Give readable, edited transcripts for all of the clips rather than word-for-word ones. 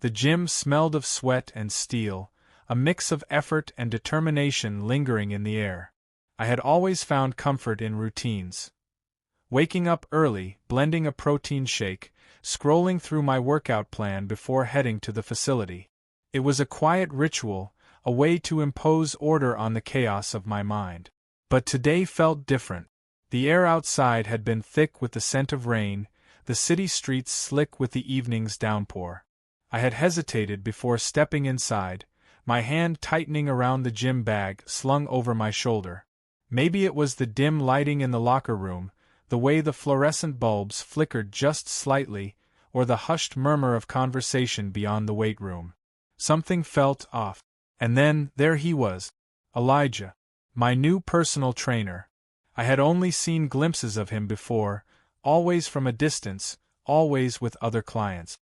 The gym smelled of sweat and steel, a mix of effort and determination lingering in the air. I had always found comfort in routines. Waking up early, blending a protein shake, scrolling through my workout plan before heading to the facility. It was a quiet ritual, a way to impose order on the chaos of my mind. But today felt different. The air outside had been thick with the scent of rain, the city streets slick with the evening's downpour. I had hesitated before stepping inside, my hand tightening around the gym bag slung over my shoulder. Maybe it was the dim lighting in the locker room, the way the fluorescent bulbs flickered just slightly, or the hushed murmur of conversation beyond the weight room. Something felt off. And then, there he was. Elijah. My new personal trainer. I had only seen glimpses of him before, always from a distance, always with other clients.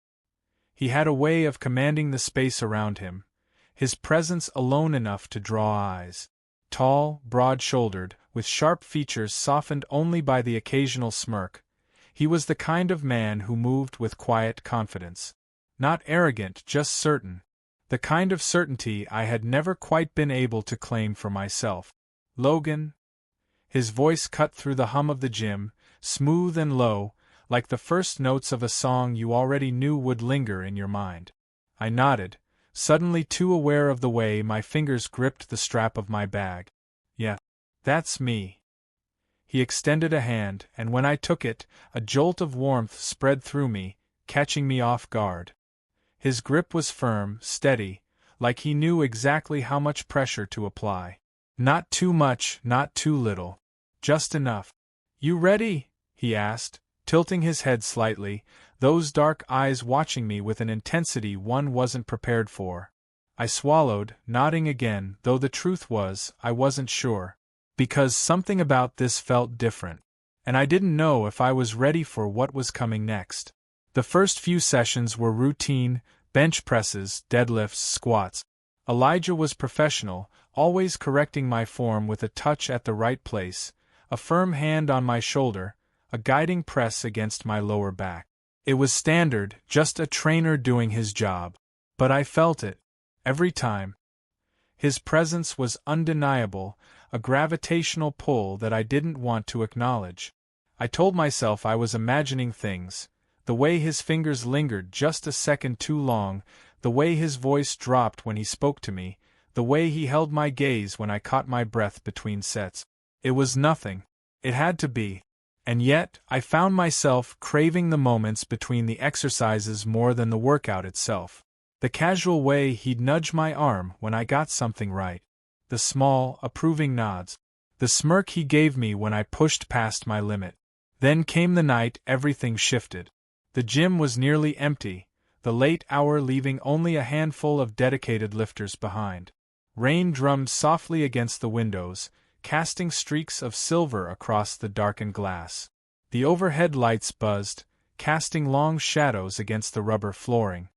He had a way of commanding the space around him, his presence alone enough to draw eyes. Tall, broad-shouldered, with sharp features softened only by the occasional smirk, he was the kind of man who moved with quiet confidence. Not arrogant, just certain. The kind of certainty I had never quite been able to claim for myself. Logan? His voice cut through the hum of the gym, smooth and low, like the first notes of a song you already knew would linger in your mind. I nodded, suddenly too aware of the way my fingers gripped the strap of my bag. Yeah, that's me. He extended a hand, and when I took it, a jolt of warmth spread through me, catching me off guard. His grip was firm, steady, like he knew exactly how much pressure to apply. Not too much, not too little. Just enough. You ready? He asked, tilting his head slightly, those dark eyes watching me with an intensity one wasn't prepared for. I swallowed, nodding again, though the truth was, I wasn't sure. Because something about this felt different. And I didn't know if I was ready for what was coming next. The first few sessions were routine, bench presses, deadlifts, squats. Elijah was professional, always correcting my form with a touch at the right place, a firm hand on my shoulder, a guiding press against my lower back. It was standard, just a trainer doing his job. But I felt it. Every time. His presence was undeniable, a gravitational pull that I didn't want to acknowledge. I told myself I was imagining things, the way his fingers lingered just a second too long, the way his voice dropped when he spoke to me, the way he held my gaze when I caught my breath between sets. It was nothing. It had to be. And yet, I found myself craving the moments between the exercises more than the workout itself. The casual way he'd nudge my arm when I got something right. The small, approving nods. The smirk he gave me when I pushed past my limit. Then came the night everything shifted. The gym was nearly empty, the late hour leaving only a handful of dedicated lifters behind. Rain drummed softly against the windows, casting streaks of silver across the darkened glass. The overhead lights buzzed, casting long shadows against the rubber flooring.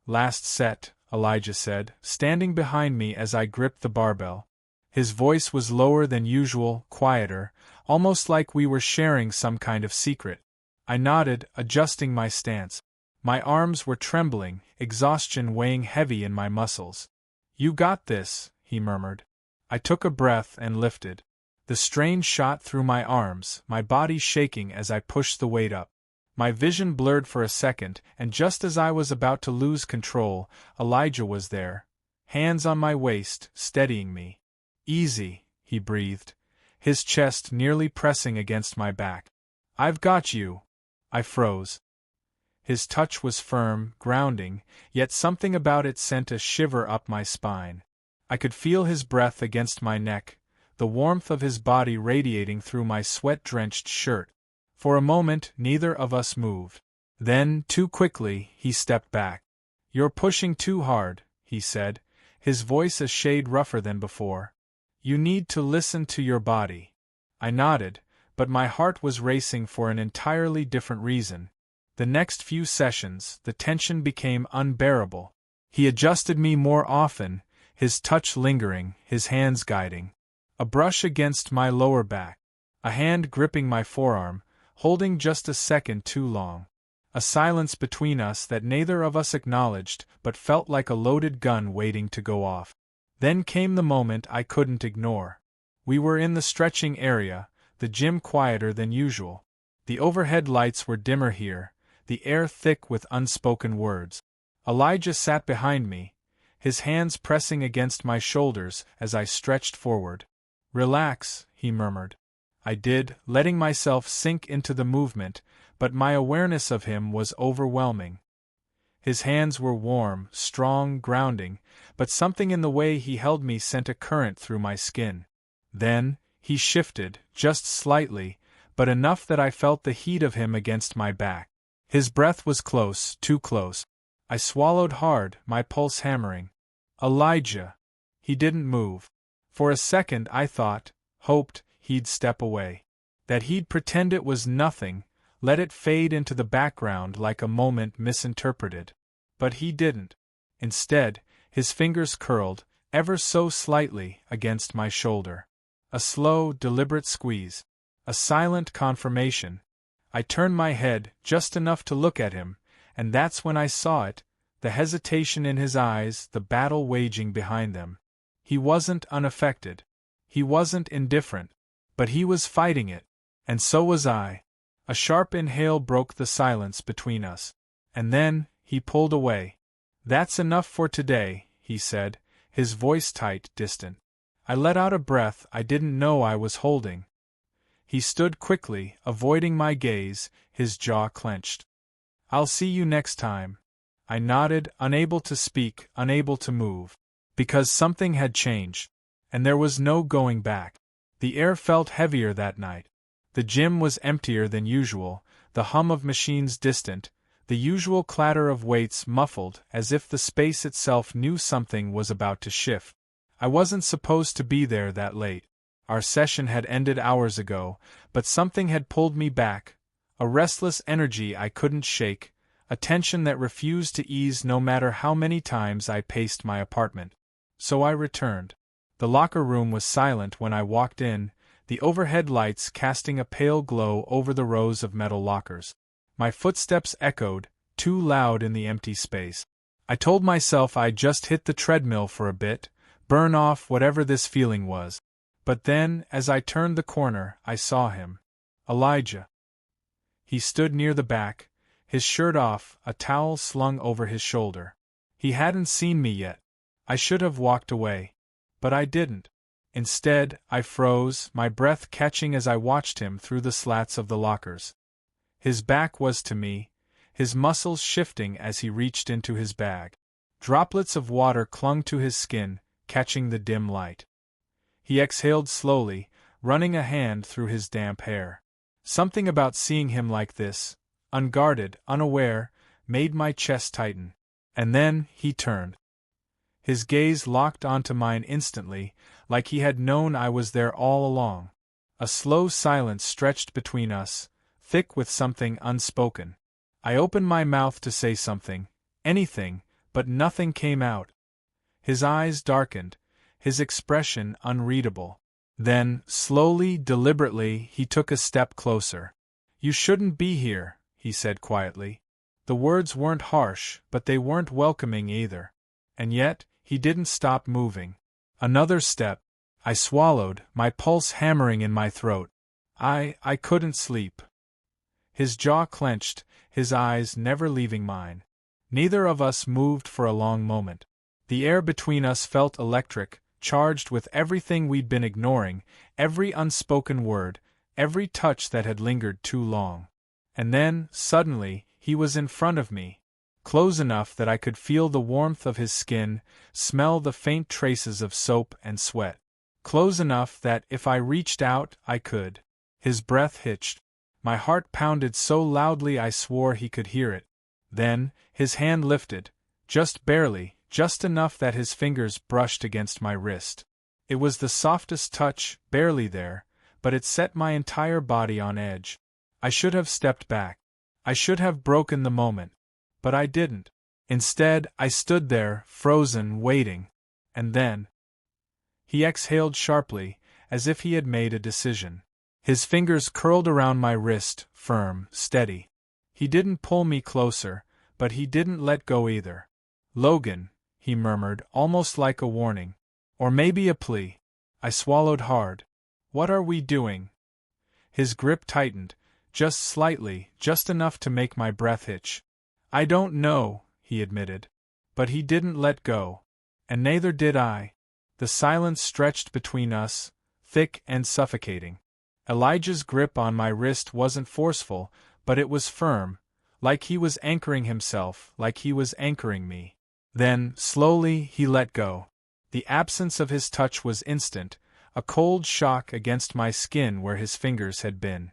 Last set, Elijah said, standing behind me as I gripped the barbell. His voice was lower than usual, quieter, almost like we were sharing some kind of secret. I nodded, adjusting my stance. My arms were trembling, exhaustion weighing heavy in my muscles. You got this, he murmured. I took a breath and lifted. The strain shot through my arms, my body shaking as I pushed the weight up. My vision blurred for a second, and just as I was about to lose control, Elijah was there, hands on my waist, steadying me. Easy, he breathed, his chest nearly pressing against my back. I've got you. I froze. His touch was firm, grounding, yet something about it sent a shiver up my spine. I could feel his breath against my neck, the warmth of his body radiating through my sweat-drenched shirt. For a moment, neither of us moved. Then, too quickly, he stepped back. You're pushing too hard, he said, his voice a shade rougher than before. You need to listen to your body. I nodded, but my heart was racing for an entirely different reason. The next few sessions, the tension became unbearable. He adjusted me more often, his touch lingering, his hands guiding. A brush against my lower back. A hand gripping my forearm, holding just a second too long. A silence between us that neither of us acknowledged but felt like a loaded gun waiting to go off. Then came the moment I couldn't ignore. We were in the stretching area, the gym quieter than usual. The overhead lights were dimmer here, the air thick with unspoken words. Elijah sat behind me, his hands pressing against my shoulders as I stretched forward. "Relax," he murmured. I did, letting myself sink into the movement, but my awareness of him was overwhelming. His hands were warm, strong, grounding, but something in the way he held me sent a current through my skin. Then, he shifted, just slightly, but enough that I felt the heat of him against my back. His breath was close, too close. I swallowed hard, my pulse hammering. "Elijah!" He didn't move. For a second I thought, hoped, he'd step away. That he'd pretend it was nothing, let it fade into the background like a moment misinterpreted. But he didn't. Instead, his fingers curled, ever so slightly, against my shoulder. A slow, deliberate squeeze. A silent confirmation. I turned my head, just enough to look at him, and that's when I saw it, the hesitation in his eyes, the battle waging behind them. He wasn't unaffected. He wasn't indifferent. But he was fighting it. And so was I. A sharp inhale broke the silence between us. And then, he pulled away. "That's enough for today," he said, his voice tight, distant. I let out a breath I didn't know I was holding. He stood quickly, avoiding my gaze, his jaw clenched. "I'll see you next time." I nodded, unable to speak, unable to move. Because something had changed. And there was no going back. The air felt heavier that night. The gym was emptier than usual, the hum of machines distant, the usual clatter of weights muffled, as if the space itself knew something was about to shift. I wasn't supposed to be there that late. Our session had ended hours ago, but something had pulled me back, a restless energy I couldn't shake, a tension that refused to ease no matter how many times I paced my apartment. So I returned. The locker room was silent when I walked in, the overhead lights casting a pale glow over the rows of metal lockers. My footsteps echoed, too loud in the empty space. I told myself I'd just hit the treadmill for a bit, burn off whatever this feeling was. But then, as I turned the corner, I saw him. Elijah. He stood near the back, his shirt off, a towel slung over his shoulder. He hadn't seen me yet. I should have walked away. But I didn't. Instead, I froze, my breath catching as I watched him through the slats of the lockers. His back was to me, his muscles shifting as he reached into his bag. Droplets of water clung to his skin, catching the dim light. He exhaled slowly, running a hand through his damp hair. Something about seeing him like this, unguarded, unaware, made my chest tighten. And then, he turned. His gaze locked onto mine instantly, like he had known I was there all along. A slow silence stretched between us, thick with something unspoken. I opened my mouth to say something, anything, but nothing came out. His eyes darkened, his expression unreadable. Then, slowly, deliberately, he took a step closer. "You shouldn't be here," he said quietly. The words weren't harsh, but they weren't welcoming either. And yet, he didn't stop moving. Another step. I swallowed, my pulse hammering in my throat. I couldn't sleep. His jaw clenched, his eyes never leaving mine. Neither of us moved for a long moment. The air between us felt electric, charged with everything we'd been ignoring, every unspoken word, every touch that had lingered too long. And then, suddenly, he was in front of me. Close enough that I could feel the warmth of his skin, smell the faint traces of soap and sweat. Close enough that, if I reached out, I could. His breath hitched. My heart pounded so loudly I swore he could hear it. Then, his hand lifted, just barely, just enough that his fingers brushed against my wrist. It was the softest touch, barely there, but it set my entire body on edge. I should have stepped back. I should have broken the moment. But I didn't. Instead, I stood there, frozen, waiting. And then... He exhaled sharply, as if he had made a decision. His fingers curled around my wrist, firm, steady. He didn't pull me closer, but he didn't let go either. "Logan," he murmured, almost like a warning. Or maybe a plea. I swallowed hard. "What are we doing?" His grip tightened, just slightly, just enough to make my breath hitch. "I don't know," he admitted. But he didn't let go. And neither did I. The silence stretched between us, thick and suffocating. Elijah's grip on my wrist wasn't forceful, but it was firm, like he was anchoring himself, like he was anchoring me. Then, slowly, he let go. The absence of his touch was instant, a cold shock against my skin where his fingers had been.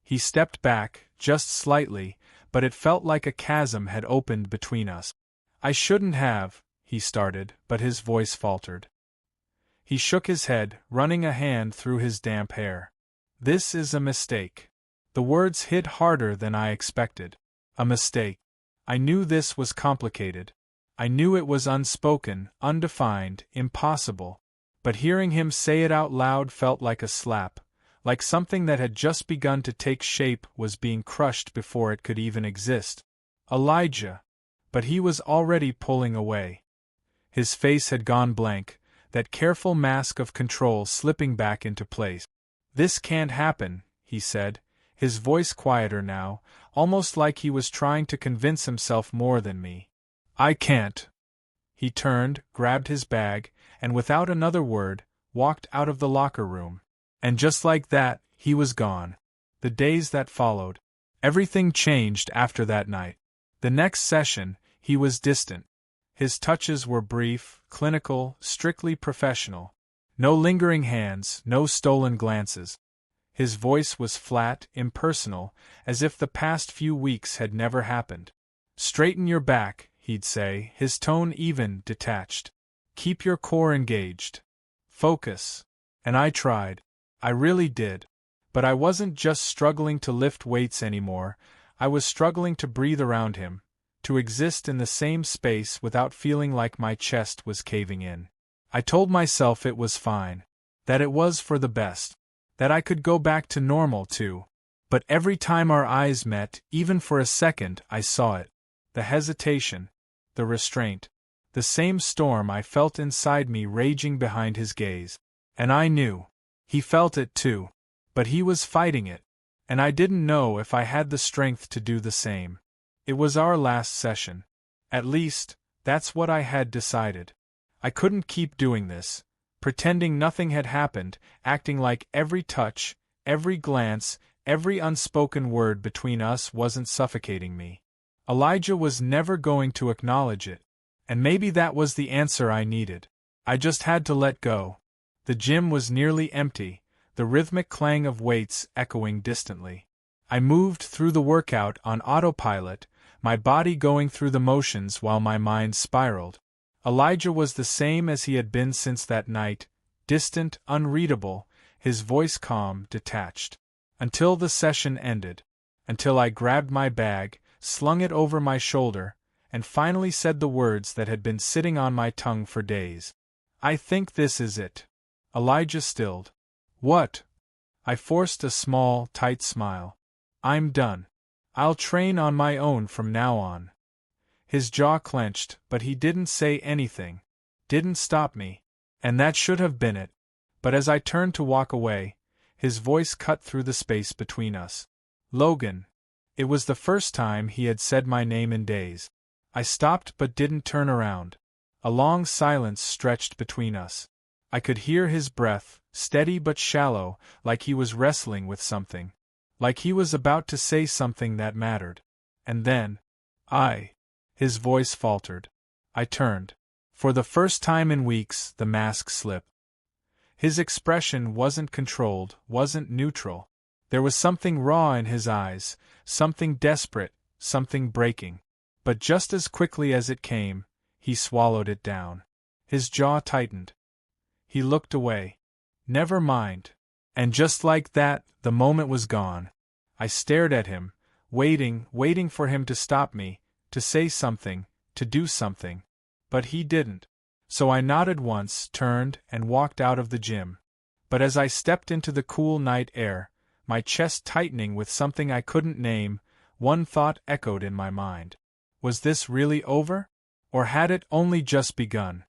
He stepped back, just slightly, but it felt like a chasm had opened between us. "I shouldn't have," he started, but his voice faltered. He shook his head, running a hand through his damp hair. "This is a mistake." The words hit harder than I expected. A mistake. I knew this was complicated. I knew it was unspoken, undefined, impossible. But hearing him say it out loud felt like a slap, like something that had just begun to take shape was being crushed before it could even exist. "Elijah." But he was already pulling away. His face had gone blank, that careful mask of control slipping back into place. "This can't happen," he said, his voice quieter now, almost like he was trying to convince himself more than me. "I can't." He turned, grabbed his bag, and without another word, walked out of the locker room. And just like that, he was gone. The days that followed. Everything changed after that night. The next session, he was distant. His touches were brief, clinical, strictly professional. No lingering hands, no stolen glances. His voice was flat, impersonal, as if the past few weeks had never happened. "Straighten your back," he'd say, his tone even, detached. "Keep your core engaged. Focus." And I tried. I really did. But I wasn't just struggling to lift weights anymore, I was struggling to breathe around him, to exist in the same space without feeling like my chest was caving in. I told myself it was fine. That it was for the best. That I could go back to normal too. But every time our eyes met, even for a second, I saw it. The hesitation. The restraint. The same storm I felt inside me raging behind his gaze. And I knew. He felt it too. But he was fighting it. And I didn't know if I had the strength to do the same. It was our last session. At least, that's what I had decided. I couldn't keep doing this, pretending nothing had happened, acting like every touch, every glance, every unspoken word between us wasn't suffocating me. Elijah was never going to acknowledge it, and maybe that was the answer I needed. I just had to let go. The gym was nearly empty, the rhythmic clang of weights echoing distantly. I moved through the workout on autopilot, my body going through the motions while my mind spiraled. Elijah was the same as he had been since that night, distant, unreadable, his voice calm, detached. Until the session ended. Until I grabbed my bag, slung it over my shoulder, and finally said the words that had been sitting on my tongue for days. "I think this is it." Elijah stilled. "What?" I forced a small, tight smile. "I'm done. I'll train on my own from now on." His jaw clenched, but he didn't say anything. Didn't stop me. And that should have been it. But as I turned to walk away, his voice cut through the space between us. "Logan." It was the first time he had said my name in days. I stopped but didn't turn around. A long silence stretched between us. I could hear his breath, steady but shallow, like he was wrestling with something. Like he was about to say something that mattered. And then, his voice faltered. I turned. For the first time in weeks, the mask slipped. His expression wasn't controlled, wasn't neutral. There was something raw in his eyes, something desperate, something breaking. But just as quickly as it came, he swallowed it down. His jaw tightened. He looked away. "Never mind." And just like that, the moment was gone. I stared at him, waiting for him to stop me, to say something, to do something. But he didn't. So I nodded once, turned, and walked out of the gym. But as I stepped into the cool night air, my chest tightening with something I couldn't name, One thought echoed in my mind. Was this really over? Or had it only just begun?